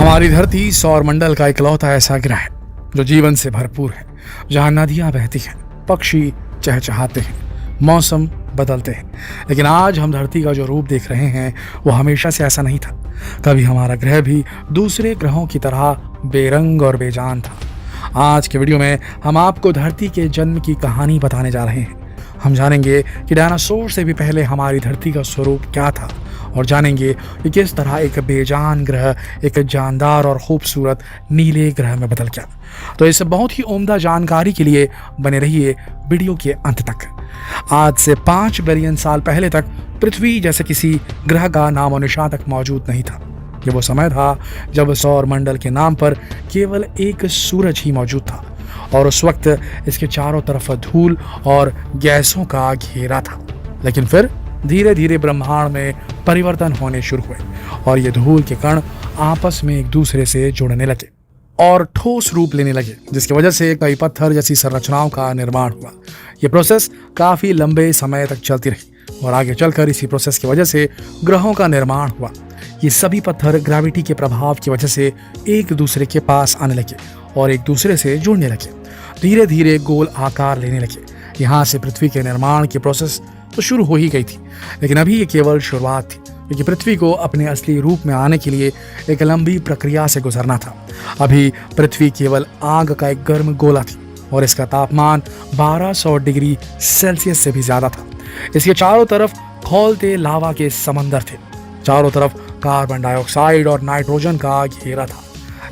हमारी धरती सौरमंडल का इकलौता ऐसा ग्रह है जो जीवन से भरपूर है, जहां नदियां बहती हैं, पक्षी चहचहाते हैं, मौसम बदलते हैं। लेकिन आज हम धरती का जो रूप देख रहे हैं वो हमेशा से ऐसा नहीं था। कभी हमारा ग्रह भी दूसरे ग्रहों की तरह बेरंग और बेजान था। आज के वीडियो में हम आपको धरती के जन्म की कहानी बताने जा रहे हैं। हम जानेंगे कि डायनासोर से भी पहले हमारी धरती का स्वरूप क्या था और जानेंगे कि किस तरह एक बेजान ग्रह एक जानदार और खूबसूरत नीले ग्रह में बदल गया। तो इस बहुत ही उम्दा जानकारी के लिए बने रहिए वीडियो के अंत तक। आज से 5 बिलियन साल पहले तक पृथ्वी जैसे किसी ग्रह का नामो निशान तक मौजूद नहीं था। ये वो समय था जब सौरमंडल के नाम पर केवल एक सूरज ही मौजूद था और उस वक्त इसके चारों तरफ धूल और गैसों का घेरा था। लेकिन फिर धीरे धीरे ब्रह्मांड में परिवर्तन होने शुरू हुए और ये धूल के कण आपस में एक दूसरे से जुड़ने लगे और ठोस रूप लेने लगे, जिसकी वजह से कई पत्थर जैसी संरचनाओं का निर्माण हुआ। ये प्रोसेस काफी लंबे समय तक चलती रही और आगे चलकर इसी प्रोसेस की वजह से ग्रहों का निर्माण हुआ। ये सभी पत्थर ग्रेविटी के प्रभाव की वजह से एक दूसरे के पास आने लगे और एक दूसरे से जुड़ने लगे, धीरे धीरे गोल आकार लेने लगे। यहाँ से पृथ्वी के निर्माण की प्रोसेस तो शुरू हो ही गई थी, लेकिन अभी ये केवल शुरुआत थी, क्योंकि पृथ्वी को अपने असली रूप में आने के लिए एक लंबी प्रक्रिया से गुजरना था। अभी पृथ्वी केवल आग का एक गर्म गोला थी और इसका तापमान 1200 डिग्री सेल्सियस से भी ज्यादा था। इसके चारों तरफ खौलते लावा के समंदर थे, चारों तरफ कार्बन डाइऑक्साइड और नाइट्रोजन का घेरा था।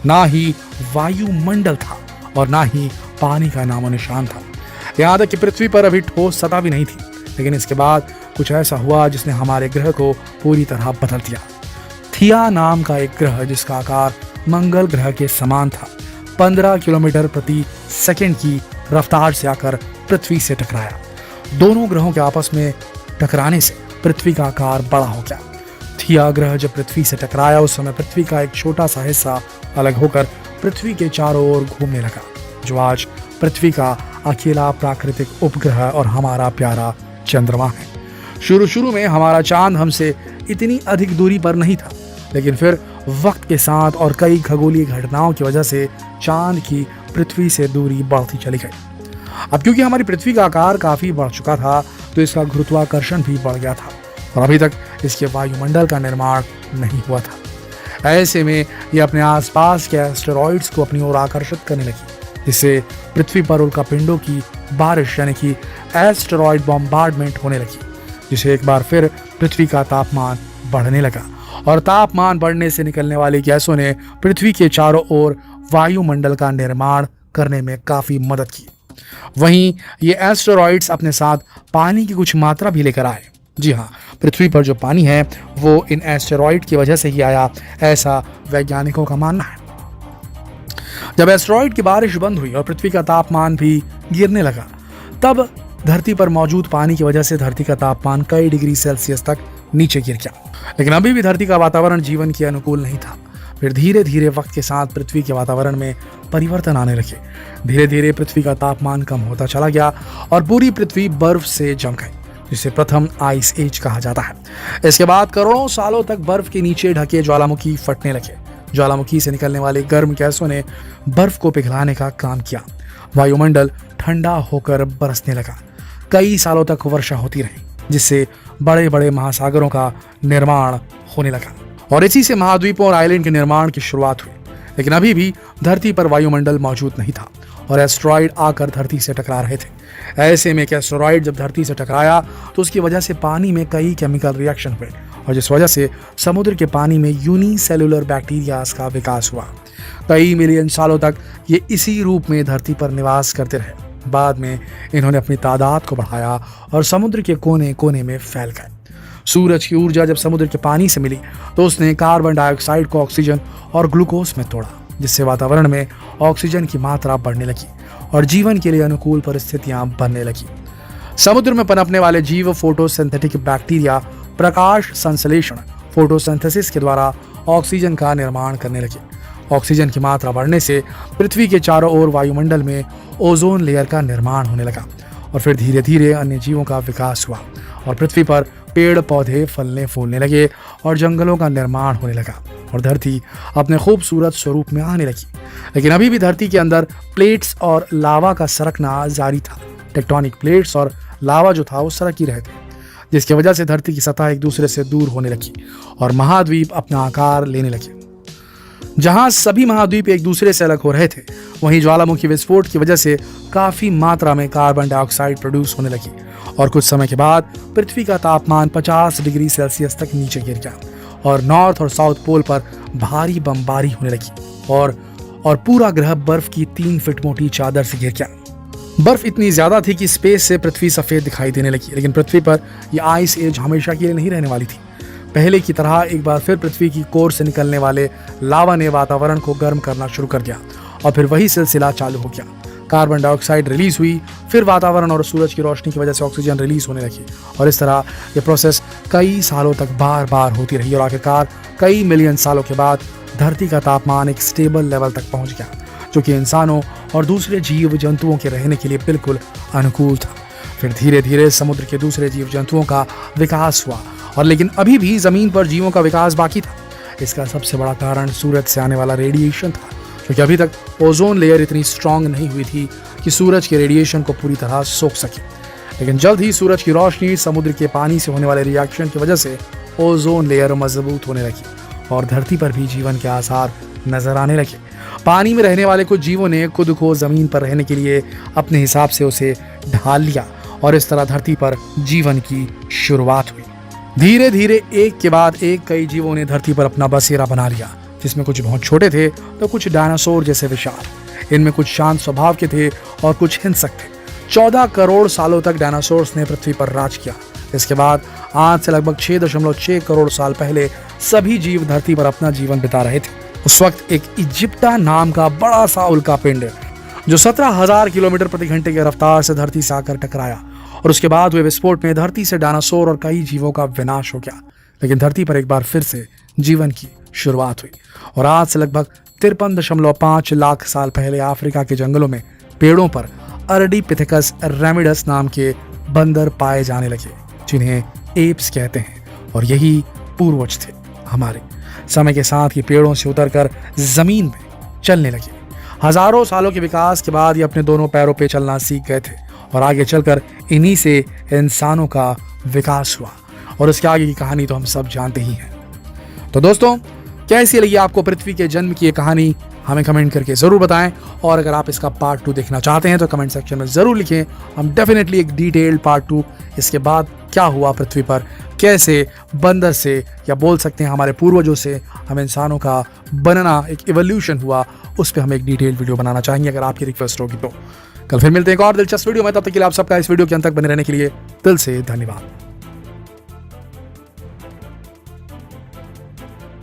ना ही वायुमंडल था और ना ही पानी का नामो निशान था। यहाँ तक कि पृथ्वी पर अभी ठोस सतह भी नहीं थी। लेकिन इसके बाद कुछ ऐसा हुआ जिसने हमारे ग्रह को पूरी तरह बदल दिया। थिया नाम का एक ग्रह जिसका आकार मंगल ग्रह के समान था, 15 किलोमीटर प्रति सेकंड की रफ्तार से आकर पृथ्वी से टकराया। दोनों ग्रहों के आपस में टकराने से पृथ्वी का आकार बड़ा हो गया। थिया ग्रह जब पृथ्वी से टकराया उस समय पृथ्वी का एक छोटा सा हिस्सा अलग होकर पृथ्वी के चारों ओर घूमने लगा, जो आज पृथ्वी का अकेला प्राकृतिक उपग्रह और हमारा प्यारा चंद्रमा है। शुरू में हमारा चांद हमसे इतनी अधिक दूरी पर नहीं था, लेकिन फिर वक्त के साथ और कई खगोलीय घटनाओं की वजह से चांद की पृथ्वी से दूरी बढ़ती चली गई। अब क्योंकि हमारी पृथ्वी का आकार काफी बढ़ चुका था तो इसका गुरुत्वाकर्षण भी बढ़ गया था और अभी तक इसके वायुमंडल का निर्माण नहीं हुआ था। ऐसे में ये अपने आसपास के एस्टेरॉइड्स को अपनी ओर आकर्षित करने लगी, जिससे पृथ्वी पर उल्कापिंडों की बारिश यानी कि एस्टेरॉइड बॉम्बार्डमेंट होने लगी, जिसे एक बार फिर पृथ्वी का तापमान बढ़ने लगा और तापमान बढ़ने से निकलने वाली गैसों ने पृथ्वी के चारों ओर वायुमंडल का निर्माण करने में काफी मदद की। वहीं ये एस्टेरॉइड्स अपने साथ पानी की कुछ मात्रा भी लेकर आए। जी हाँ, पृथ्वी पर जो पानी है वो इन एस्टेरॉइड की वजह से ही आया, ऐसा वैज्ञानिकों का मानना है। जब एस्टेरॉइड की बारिश बंद हुई और पृथ्वी का तापमान भी गिरने लगा, तब धरती पर मौजूद पानी की वजह से धरती का तापमान कई डिग्री सेल्सियस तक नीचे गिर गया। लेकिन अभी भी धरती का वातावरण जीवन के अनुकूल नहीं था। फिर धीरे धीरे वक्त के साथ पृथ्वी के वातावरण में परिवर्तन आने लगे। धीरे धीरे पृथ्वी का तापमान कम होता चला गया और पूरी पृथ्वी बर्फ से जम गई, जिसे प्रथम आइस एज कहा जाता है। इसके बाद करोड़ों सालों तक बर्फ के नीचे ढके ज्वालामुखी फटने लगे। ज्वालामुखी से निकलने वाली गर्म गैसों ने बर्फ को पिघलाने का काम किया। वायुमंडल ठंडा होकर बरसने लगा। कई सालों तक वर्षा होती रही, जिससे बड़े बड़े महासागरों का निर्माण होने लगा और इसी से महाद्वीपों और आइलैंड के निर्माण की शुरुआत हुई। लेकिन अभी भी धरती पर वायुमंडल मौजूद नहीं था और एस्टेरॉइड आकर धरती से टकरा रहे थे। ऐसे में एस्टेरॉइड जब धरती से टकराया तो उसकी वजह से पानी में कई केमिकल रिएक्शन हुए और जिस वजह से समुद्र के पानी में यूनिसेलुलर बैक्टीरियाज का विकास हुआ। कई मिलियन सालों तक ये इसी रूप में धरती पर निवास करते रहे। बाद में इन्होंने अपनी तादाद को बढ़ाया और समुद्र के कोने कोने में फैल गए। सूरज की ऊर्जा जब समुद्र के पानी से मिली तो उसने कार्बन डाइऑक्साइड को ऑक्सीजन और ग्लूकोज में तोड़ा, जिससे वातावरण में ऑक्सीजन की मात्रा बढ़ने लगी और जीवन के लिए अनुकूल परिस्थितियां बनने लगी। समुद्र में पनपने वाले जीव फोटोसिंथेटिक बैक्टीरिया प्रकाश संश्लेषण फोटोसिंथेसिस के द्वारा ऑक्सीजन का निर्माण करने लगे। ऑक्सीजन की मात्रा बढ़ने से पृथ्वी के चारों ओर वायुमंडल में ओजोन लेयर का निर्माण होने लगा और फिर धीरे धीरे अन्य जीवों का विकास हुआ और पृथ्वी पर पेड़ पौधे फलने फूलने लगे और जंगलों का निर्माण होने लगा। और धरती अपने खूबसूरत स्वरूप में आने लगी। लेकिन अभी भी धरती के अंदर प्लेट्स और लावा का सरकना जारी था। टेक्टोनिक प्लेट्स और लावा जो था वो सरक ही रहे थे, जिसकी वजह से धरती की सतह एक दूसरे से दूर होने लगी और महाद्वीप अपना आकार लेने लगे। जहां सभी महाद्वीप एक दूसरे से अलग हो रहे थे, वहीं ज्वालामुखी विस्फोट की वजह से काफी मात्रा में कार्बन डाइऑक्साइड प्रोड्यूस होने लगी और कुछ समय के बाद पृथ्वी का तापमान 50 डिग्री सेल्सियस तक नीचे गिर गया और नॉर्थ और साउथ पोल पर भारी बमबारी होने लगी और पूरा ग्रह बर्फ की 3 फीट मोटी चादर से घिर गया। बर्फ इतनी ज्यादा थी कि स्पेस से पृथ्वी सफेद दिखाई देने लगी। लेकिन पृथ्वी पर यह आइस एज हमेशा के लिए नहीं रहने वाली थी। पहले की तरह एक बार फिर पृथ्वी की कोर से निकलने वाले लावा ने वातावरण को गर्म करना शुरू कर दिया और फिर वही सिलसिला चालू हो गया। कार्बन डाइऑक्साइड रिलीज हुई, फिर वातावरण और सूरज की रोशनी की वजह से ऑक्सीजन रिलीज होने लगी और इस तरह ये प्रोसेस कई सालों तक बार बार होती रही और आखिरकार कई मिलियन सालों के बाद धरती का तापमान एक स्टेबल लेवल तक पहुंच गया, जो कि इंसानों और दूसरे जीव जंतुओं के रहने के लिए बिल्कुल अनुकूल था। फिर धीरे धीरे समुद्र के दूसरे जीव जंतुओं का विकास हुआ और लेकिन अभी भी जमीन पर जीवों का विकास बाकी था। इसका सबसे बड़ा कारण सूरज से आने वाला रेडिएशन था, क्योंकि अभी तक ओजोन लेयर इतनी स्ट्रांग नहीं हुई थी कि सूरज के रेडिएशन को पूरी तरह सोख सके। लेकिन जल्द ही सूरज की रोशनी समुद्र के पानी से होने वाले रिएक्शन की वजह से ओजोन लेयर मजबूत होने लगी और धरती पर भी जीवन के आसार नजर आने लगे। पानी में रहने वाले कुछ जीवों ने खुद को जमीन पर रहने के लिए अपने हिसाब से उसे ढाल लिया और इस तरह धरती पर जीवन की शुरुआत हुई। धीरे धीरे एक के बाद एक कई जीवों ने धरती पर अपना बसेरा बना लिया, जिसमें कुछ बहुत छोटे थे तो कुछ डायनासोर जैसे विशाल। इनमें कुछ शांत स्वभाव के थे और कुछ हिंसक थे। 14 करोड़ सालों तक डायनासोर्स ने पृथ्वी पर राज किया। इसके बाद आज से लगभग 6.6 करोड़ साल पहले सभी जीव धरती पर अपना जीवन बिता रहे थे। उस वक्त एक इजिप्टा नाम का बड़ा सा उल्का पिंड जो 17,000 किलोमीटर प्रति घंटे की रफ्तार से धरती से आकर टकराया और उसके बाद हुए विस्फोट में धरती से डायनासोर और कई जीवों का विनाश हो गया। लेकिन धरती पर एक बार फिर से जीवन की शुरुआत हुई और आज से लगभग 53.5 लाख साल पहले अफ्रीका के जंगलों में पेड़ों पर अर्डीपिथेकस रेमिडस नाम के बंदर पाए जाने लगे, जिन्हें एप्स कहते हैं, और यही पूर्वज थे हमारे। समय के साथ ये पेड़ों से उतरकर जमीन में चलने लगे। हजारों सालों के विकास के बाद ये अपने दोनों पैरों पे चलना सीख गए थे और आगे चलकर इन्हीं से इंसानों का विकास हुआ और उसके आगे की कहानी तो हम सब जानते ही हैं। तो दोस्तों, कैसी लगी आपको पृथ्वी के जन्म की ये कहानी? हमें कमेंट करके ज़रूर बताएं और अगर आप इसका पार्ट 2 देखना चाहते हैं तो कमेंट सेक्शन में ज़रूर लिखें। हम डेफिनेटली एक डिटेल्ड पार्ट 2 इसके बाद क्या हुआ पृथ्वी पर, कैसे बंदर से या बोल सकते हैं हमारे पूर्वजों से हम इंसानों का बनना एक इवोल्यूशन हुआ, उस पर हम एक डिटेल्ड वीडियो बनाना चाहेंगे अगर आपकी रिक्वेस्ट होगी तो। कल फिर मिलते हैं एक और दिलचस्प वीडियो में। तब तक के लिए आप सबका इस वीडियो के अंत तक बने रहने के लिए दिल से धन्यवाद।